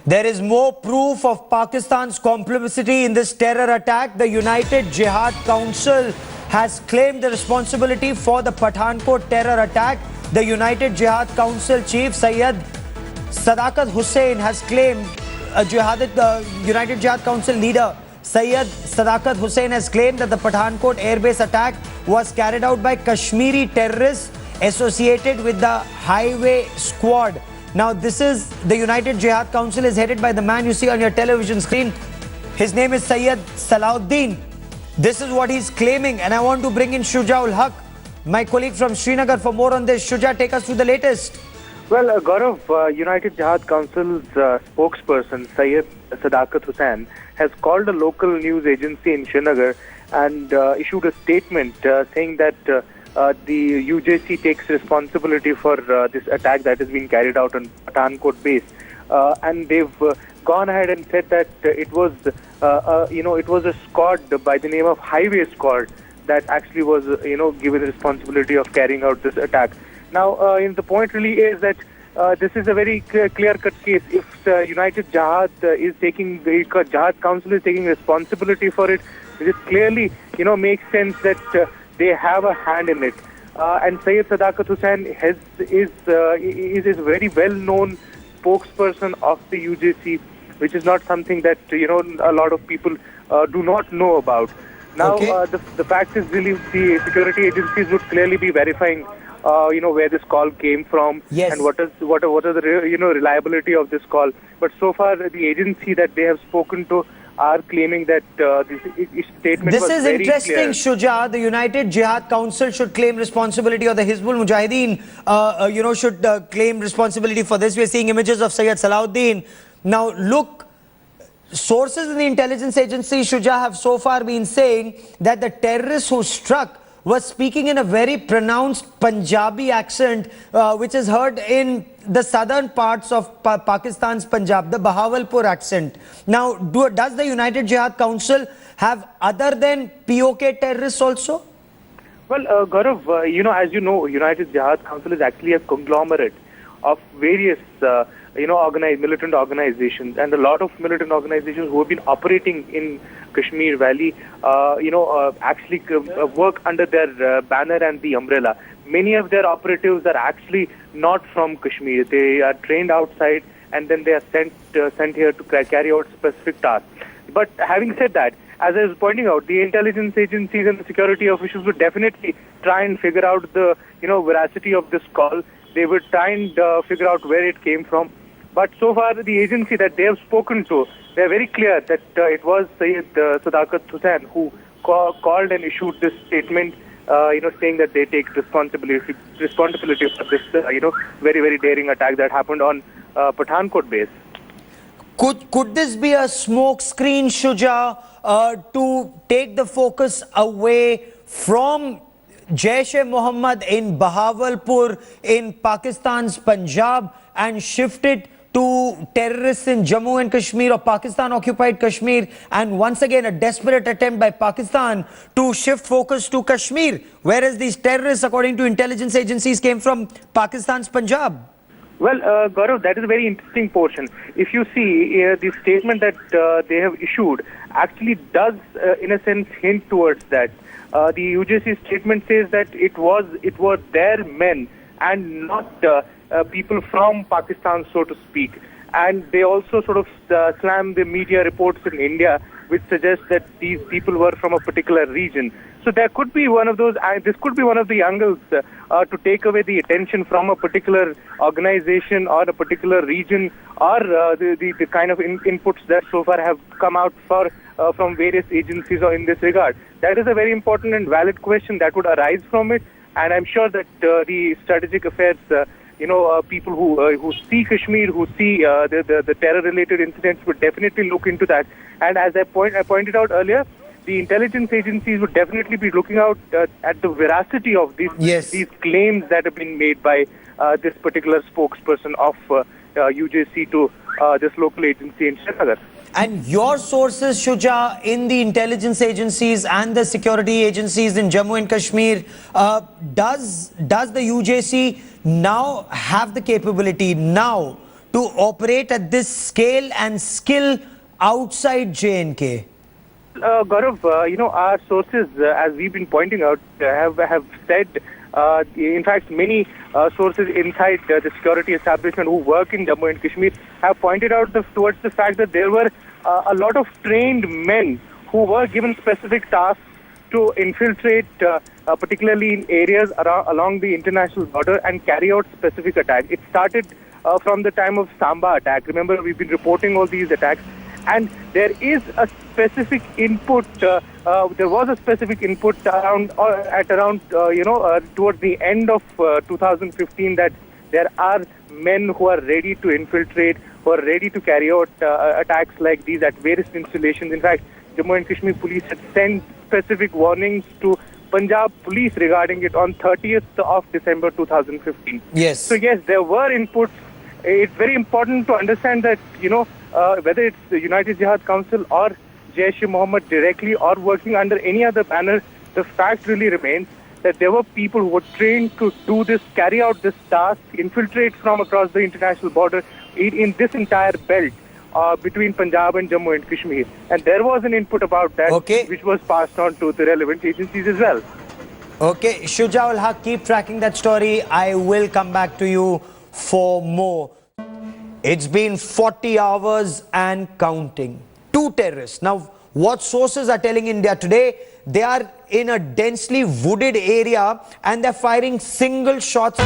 There is more proof of Pakistan's complicity in this terror attack. The United Jihad Council has claimed the responsibility for the Pathankot terror attack. The United Jihad Council chief Syed Sadakat Hussain has claimed, United Jihad Council leader Syed Sadakat Hussain has claimed that the Pathankot Airbase attack was carried out by Kashmiri terrorists associated with the highway squad. Now, this is the United Jihad Council is headed by the man you see on your television screen. His name is Syed Salahuddin. This is what he's claiming, and I want to bring in Shujaul Haq, my colleague from Srinagar, for more on this. Shuja, take us through the latest. Well, Gaurav, United Jihad Council's spokesperson Syed Sadakat Hussain has called a local news agency in Srinagar and issued a statement saying that the UJC takes responsibility for this attack that has been carried out on Pathankot base, and they've gone ahead and said that it was, it was a squad by the name of Highway Squad that actually was, given the responsibility of carrying out this attack. Now, the point really is that this is a very clear-cut case. If United Jihad is taking, the Jihad Council is taking responsibility for it, it clearly, makes sense that they have a hand in it. And Syed Sadakat Hussain is a very well-known spokesperson of the UJC, which is not something that, a lot of people do not know about. Now, okay. The fact is really the security agencies would clearly be verifying where this call came from, yes, and what are the reliability of this call. But so far, the agency that they have spoken to are claiming that this statement this was is very interesting, clear. Shuja. The United Jihad Council should claim responsibility, or the Hizbul Mujahideen, should claim responsibility for this. We are seeing images of Syed Salahuddin. Now, look, sources in the intelligence agency, Shuja, have so far been saying that the terrorists who struck was speaking in a very pronounced Punjabi accent, which is heard in the southern parts of Pakistan's Punjab, the Bahawalpur accent. Now, does the United Jihad Council have other than POK terrorists also? Well, Gaurav, as you know, United Jihad Council is actually a conglomerate of various, militant organizations, and a lot of militant organizations who have been operating in Kashmir Valley, actually work under their banner and the umbrella. Many of their operatives are actually not from Kashmir. They are trained outside, and then they are sent here to carry out specific tasks. But having said that, as I was pointing out, the intelligence agencies and the security officials would definitely try and figure out the veracity of this call. They would try and figure out where it came from. But so far, the agency that they have spoken to, they are very clear that it was Syed Sadakat Hussain who called and issued this statement, saying that they take responsibility for this, very, very daring attack that happened on Pathankot base. Could this be a smoke screen, Shuja, to take the focus away from Jaish-e-Mohammed in Bahawalpur in Pakistan's Punjab and shift it to terrorists in Jammu and Kashmir or Pakistan-occupied Kashmir, and once again a desperate attempt by Pakistan to shift focus to Kashmir, whereas these terrorists, according to intelligence agencies, came from Pakistan's Punjab? Well, Gaurav, that is a very interesting portion. If you see, the statement that they have issued actually does, in a sense, hint towards that. The UJC statement says that it were their men and not people from Pakistan, so to speak. And they also sort of slam the media reports in India, which suggest that these people were from a particular region. So there could be one of those, this could be one of the angles to take away the attention from a particular organization or a particular region, or the kind of inputs that so far have come out from various agencies or in this regard. That is a very important and valid question that would arise from it, and I'm sure that the strategic affairs, people who see Kashmir, who see the terror-related incidents would definitely look into that. And as I pointed out earlier, the intelligence agencies would definitely be looking out at the veracity of these claims that have been made by this particular spokesperson of UJC to this local agency in Srinagar. And your sources, Shuja, in the intelligence agencies and the security agencies in Jammu and Kashmir, does the UJC now have the capability now to operate at this scale and skill outside J&K? Gaurav, our sources, as we've been pointing out, have said, in fact, many sources inside the security establishment who work in Jammu and Kashmir have pointed out towards the fact that there were a lot of trained men who were given specific tasks to infiltrate, particularly in areas along the international border and carry out specific attacks. It started from the time of Samba attack. Remember, we've been reporting all these attacks. And there is a specific input. There was a specific input towards the end of 2015 that there are men who are ready to infiltrate, who are ready to carry out attacks like these at various installations. In fact, Jammu and Kashmir police had sent specific warnings to Punjab police regarding it on 30th of December 2015. Yes. So yes, there were inputs. It's very important to understand that, whether it's the United Jihad Council or Jaish-e-Mohammed directly or working under any other banner, the fact really remains that there were people who were trained to do this, carry out this task, infiltrate from across the international border in this entire belt between Punjab and Jammu and Kashmir. And there was an input about that, which was passed on to the relevant agencies as well. Okay, Shujaul Haq, keep tracking that story. I will come back to you for more. It's been 40 hours and counting. 2 terrorists. Now, what sources are telling India today? They are in a densely wooded area and they're firing single shots.